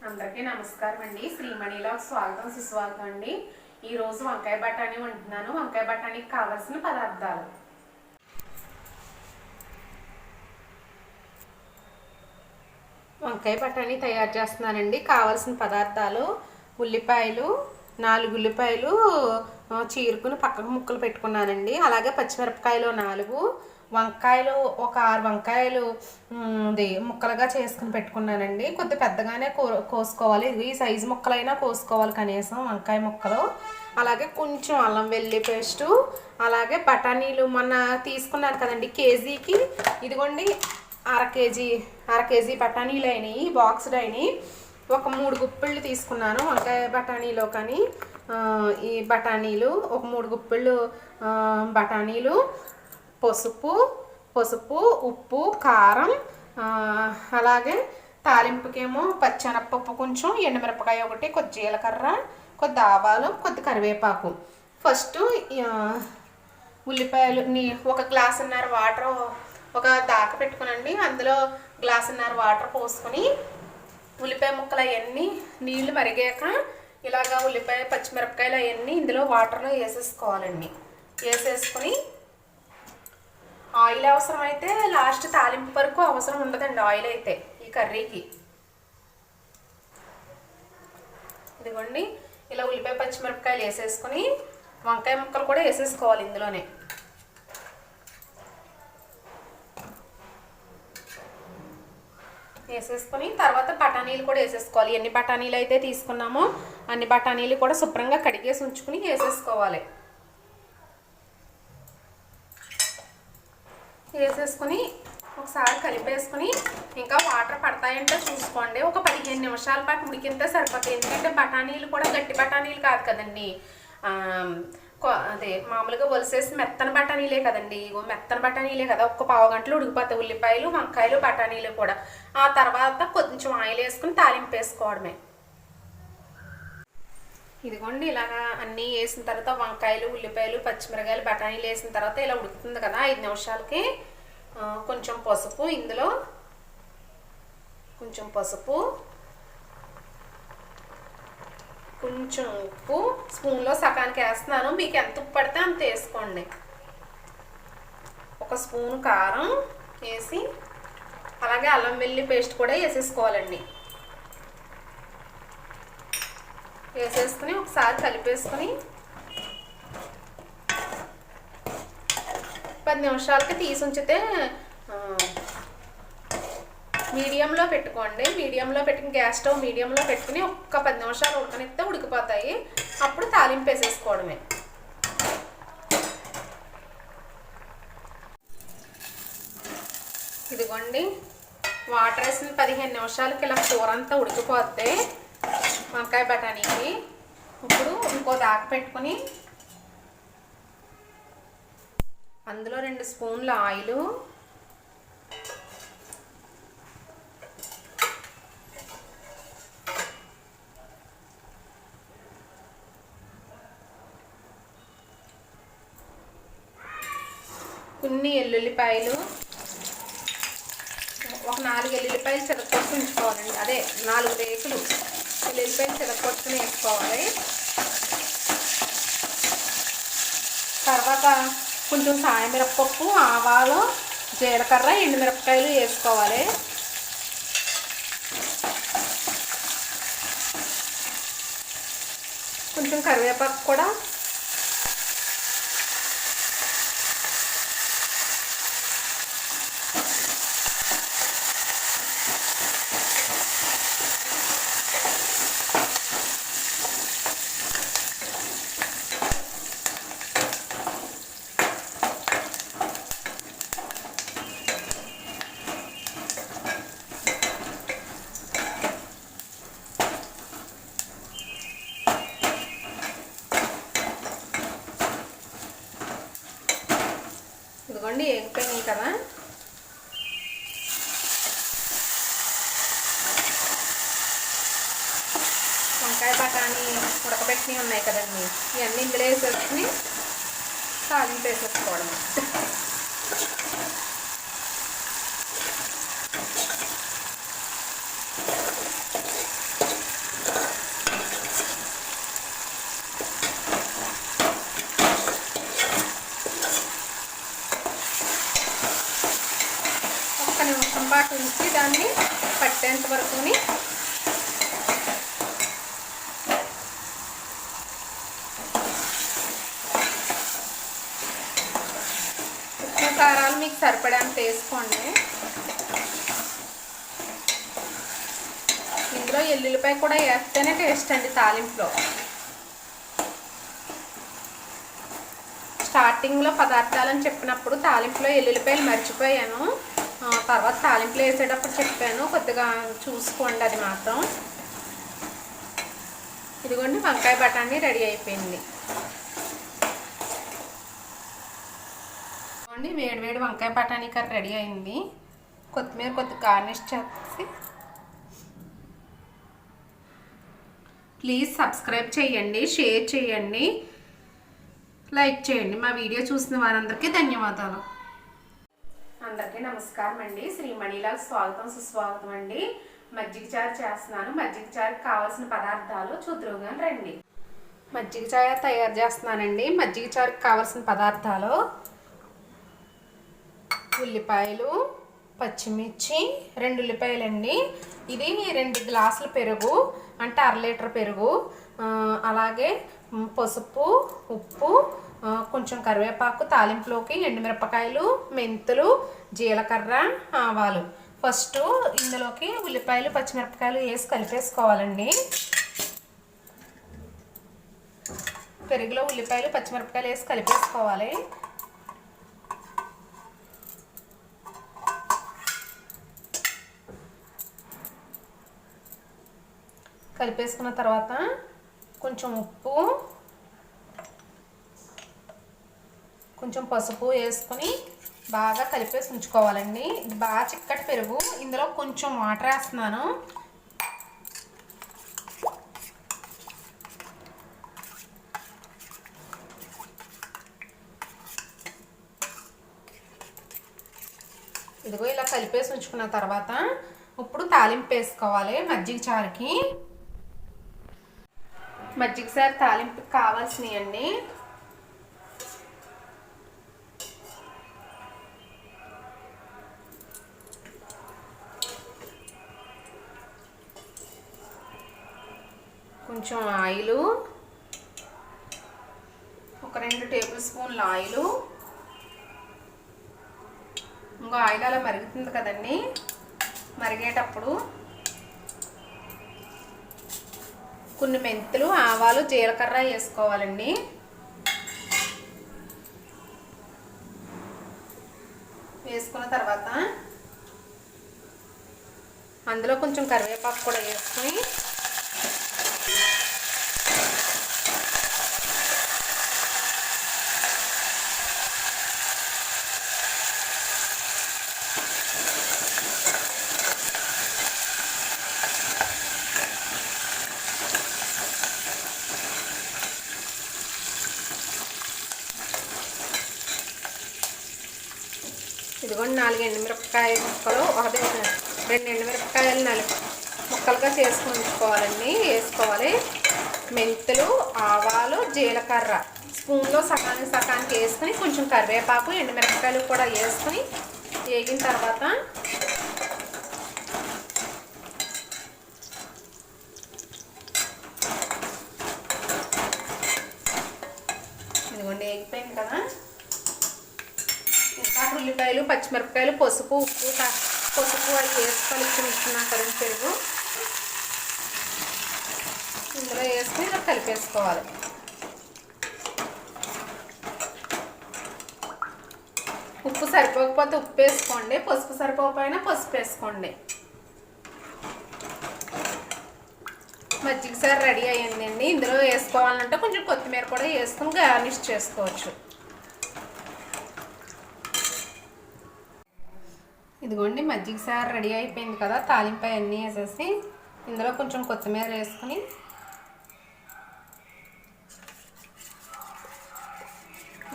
అందరికీ నమస్కారం అండి. శ్రీమణిలో స్వాగతం సుస్వాగతం అండి. ఈ రోజు వంకాయ బఠానీ వండుతున్నాను. వంకాయ బఠానీకి కావాల్సిన పదార్థాలు: వంకాయ బఠానీ తయారు చేస్తున్నానండి. కావాల్సిన పదార్థాలు: ఉల్లిపాయలు 4 ఉల్లిపాయలు చీరుకుని పక్కకు ముక్కలు పెట్టుకున్నానండి. అలాగే పచ్చిమిరపకాయలు 4, వంకాయలు ఒక 6 వంకాయలు ముక్కలుగా చేసుకుని పెట్టుకున్నానండి. కొద్ది పెద్దగానే కోసుకోవాలి. ఇది ఈ సైజు ముక్కలైనా కోసుకోవాలి కనీసం వంకాయ ముక్కలు. అలాగే కొంచెం అల్లం వెల్లుల్లి పేస్టు, అలాగే బఠానీలు మొన్న తీసుకున్నాను కదండి కేజీకి, ఇదిగోండి అర కేజీ బఠానీలు అయినాయి, బాక్స్డ్ అయినాయి. ఒక 3 గుప్పిళ్ళు తీసుకున్నాను వంకాయ బఠానీలో. కానీ ఈ బఠానీలు ఒక 3 గుప్పిళ్ళు బఠానీలు, పసుపు, ఉప్పు, కారం, అలాగే తాలింపుకేమో పచ్చెనపప్పు, కొంచెం ఎండుమిరపకాయ ఒకటి, కొద్ది జీలకర్ర, కొద్ది ఆవాలు, కొద్ది కరివేపాకు. ఫస్ట్ ఉల్లిపాయలు ఒక గ్లాసున్నర వాటర్ ఒక దాక పెట్టుకునండి. అందులో గ్లాసున్నర వాటర్ పోసుకొని ఉల్లిపాయ ముక్కలు అవన్నీ నీళ్లు మరిగాక ఇలాగా ఉల్లిపాయ పచ్చిమిరపకాయలు అవన్నీ ఇందులో వాటర్లో వేసేసుకోవాలండి. వేసేసుకొని ఆయిల్ అవసరం అయితే లాస్ట్ తాలింపు వరకు అవసరం ఉండదండి ఆయిల్ అయితే ఈ కర్రీకి. ఇదిగోండి ఇలా ఉల్లిపాయ పచ్చిమిరపకాయలు వేసేసుకొని వంకాయ ముక్కలు కూడా వేసేసుకోవాలి ఇందులోనే. వేసేసుకొని తర్వాత బఠానీలు కూడా వేసేసుకోవాలి. ఎన్ని బఠానీలు అయితే తీసుకున్నామో అన్ని బఠానీలు కూడా శుభ్రంగా కడిగేసి ఉంచుకుని వేసేసుకోవాలి. వేసేసుకొని ఒకసారి కలిపేసుకొని ఇంకా వాటర్ పడతాయంటే చూసుకోండి. ఒక 15 నిమిషాల పాటు ఉడికితే సరిపోతాయి. ఎందుకంటే బఠానీలు కూడా గట్టి బఠానీలు కాదు కదండి, అదే మామూలుగా వలసేసి మెత్తన బఠానీలే కదండి. మెత్తన బఠానీలే కదా, ఒక పావు గంటలు ఉడికిపోతాయి ఉల్లిపాయలు, వంకాయలు, బఠానీలు కూడా. ఆ తర్వాత కొంచెం ఆయిల్ వేసుకుని తాలింపు వేసుకోవడమే. ఇదిగోండి ఇలాగా అన్నీ వేసిన తర్వాత వంకాయలు, ఉల్లిపాయలు, పచ్చిమిరకాయలు, బఠానీలు వేసిన తర్వాత ఇలా ఉడుకుతుంది కదా 5 నిమిషాలకి. కొంచెం పసుపు, ఇందులో కొంచెం పసుపు, కొంచెం ఉప్పు, స్పూన్లో సగానికి వేస్తున్నాను, మీకు ఎంత ఉప్పు పడితే అంత వేసుకోండి. ఒక స్పూన్ కారం వేసి అలాగే అల్లం వెల్లుల్లి పేస్ట్ కూడా వేసేసుకోవాలండి. వేసేసుకుని ఒకసారి కలిపేసుకొని 10 నిమిషాలకి తీసి ఉంచితే మీడియంలో పెట్టుకోండి. మీడియంలో పెట్టుకుని గ్యాస్ స్టవ్ మీడియంలో పెట్టుకుని ఒక్క 10 నిమిషాలు ఉడకనిస్తే ఉడికిపోతాయి. అప్పుడు తాలింపు వేసేసుకోవడమే. ఇదిగోండి వాటర్ వేసిన 15 నిమిషాలకి ఇలా కూర అంతా ఉడికిపోతే వంకాయ బఠానీకి ఇప్పుడు ఇంకో దాక పెట్టుకుని అందులో 2 స్పూన్ల ఆయిలు, కొన్ని ఎల్లుల్లిపాయలు, ఒక 4 ఎల్లుల్లిపాయలు చిరగొట్టుకుని ఉంచుకోవాలండి. అదే 4 రేకులు ఎల్లుల్లిపాయలు చిరగొట్టుకుని వేసుకోవాలి. తర్వాత కొంచెం సాయమిరపప్పు, ఆవాలు, జీలకర్ర, ఎండుమిరపకాయలు వేసుకోవాలి. కొంచెం కరివేపాకు కూడా. ఇదిగోండి వేగిపోయినాయి కదా. వంకాయ బఠానీ ఉడకబెట్టినవి ఉన్నాయి కదండి, ఇవన్నీ ఇందులో వేసేసుకుని తాలింపు వేసేసుకోవడం. అన్నీ పట్టేంత వరకుని ఉప్పు కారాలు మీకు సరిపడంత వేసుకోండి. ఇందులో ఎల్లుల్లిపాయ కూడా వేస్తేనే టేస్ట్ అండి తాలింపులో. స్టార్టింగ్లో పదార్థాలని చెప్పినప్పుడు తాలింపులో ఎల్లుల్లిపాయలు మర్చిపోయాను. తర్వాత తాలింపులో వేసేటప్పుడు చెప్పాను, కొద్దిగా చూసుకోండి అది మాత్రం. ఇదిగోండి వంకాయ బఠానీ రెడీ అయిపోయింది. ఇదిగోండి వేడి వంకాయ బఠానీ కర్రీ రెడీ అయింది. కొత్తిమీర కొద్దిగా గార్నిష్ చేసి ప్లీజ్ సబ్స్క్రైబ్ చేయండి, షేర్ చేయండి, లైక్ చేయండి. మా వీడియో చూసిన వారందరికీ ధన్యవాదాలు. అందరికీ నమస్కారం అండి. శ్రీమణిలాల్ స్వాగతం సుస్వాగతం అండి. మజ్జిగ చారు చేస్తున్నాను. మజ్జిగ చారుకి కావాల్సిన పదార్థాలు చూద్దురుగా రండి. మజ్జిగ చారు తయారు చేస్తున్నానండి. మజ్జిగ చారుకి కావాల్సిన పదార్థాలు ఉల్లిపాయలు, పచ్చిమిర్చి, 2 ఉల్లిపాయలండి. ఇది 2 గ్లాసుల పెరుగు అంటే 1/2 లీటర్ పెరుగు, అలాగే పసుపు, ఉప్పు, కొంచెం కరివేపాకు తాలింపులోకి, ఎండుమిరపకాయలు, మెంతులు, జీలకర్ర, ఆవాలు. ఫస్ట్ ఇందులోకి ఉల్లిపాయలు పచ్చిమిరపకాయలు వేసి కలిపేసుకోవాలండి. పెరుగులో ఉల్లిపాయలు పచ్చిమిరపకాయలు వేసి కలిపేసుకోవాలి. కలిపేసుకున్న తర్వాత కొంచెం ఉప్పు, కొంచెం పసుపు వేసుకొని బాగా కలిపేసి ఉంచుకోవాలండి. ఇది బాగా చిక్కటి పెరుగు. ఇందులో కొంచెం వాటర్ వేస్తున్నాను. ఇదిగో ఇలా కలిపేసి ఉంచుకున్న తర్వాత ఇప్పుడు తాలింపు వేసుకోవాలి. మజ్జిగ చారుకి మజ్జిగ చారు తాలింపుకి కావాల్సినవి అండి. కొంచెం ఆయిలు, ఒక 2 టేబుల్ స్పూన్ల ఆయిలు. ఇంకో ఆయిల్ అలా మరుగుతుంది కదండి, మరిగేటప్పుడు కొన్ని మెంతులు, ఆవాలు, జీలకర్ర వేసుకోవాలండి. వేసుకున్న తర్వాత అందులో కొంచెం కరివేపాకు కూడా వేసుకొని ఇదిగోండి 4 ఎండుమిరపకాయ ముక్కలు, 2 ఎండుమిరపకాయలు 4 ముక్కలుగా చేసుకుని ఉంచుకోవాలండి. వేసుకోవాలి. మెంతులు, ఆవాలు, జీలకర్ర స్పూన్లో సగానికి వేసుకొని కొంచెం కరివేపాకు, ఎండుమిరపకాయలు కూడా వేసుకొని వేగిన తర్వాత ఇదిగోండి వేగిపోయింది కదా. ఇంకా ఉల్లిపాయలు, పచ్చిమిరపకాయలు, పసుపు, ఉప్పు అవి వేసి కలుపుకున్నాం కదండి పెరుగు. ఇందులో వేసుకుని ఇలా కలిపేసుకోవాలి. ఉప్పు సరిపోకపోతే ఉప్పు వేసుకోండి, పసుపు సరిపోకపోయినా పసుపు వేసుకోండి. మజ్జిగ చారు రెడీ అయ్యిందండి. ఇందులో వేసుకోవాలంటే కొంచెం కొత్తిమీర కూడా వేసుకుని గార్నిష్ చేసుకోవచ్చు. ఇదిగోండి మజ్జిగ చారు రెడీ అయిపోయింది కదా. తాలింపు అన్నీ వేసేసి ఇందులో కొంచెం కొత్తిమీర వేసుకుని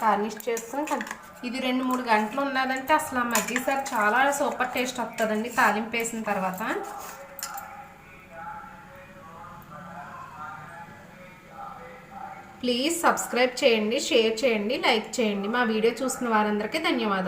గార్నిష్ చేసుకుని ఇది 2-3 గంటలు ఉన్నదంటే అసలు ఆ మజ్జిగ చారు చాలా సూపర్ టేస్ట్ వస్తుందండి తాలింపు వేసిన తర్వాత. ప్లీజ్ సబ్స్క్రైబ్ చేయండి, షేర్ చేయండి, లైక్ చేయండి. మా వీడియో చూసిన వారందరికీ ధన్యవాదాలు.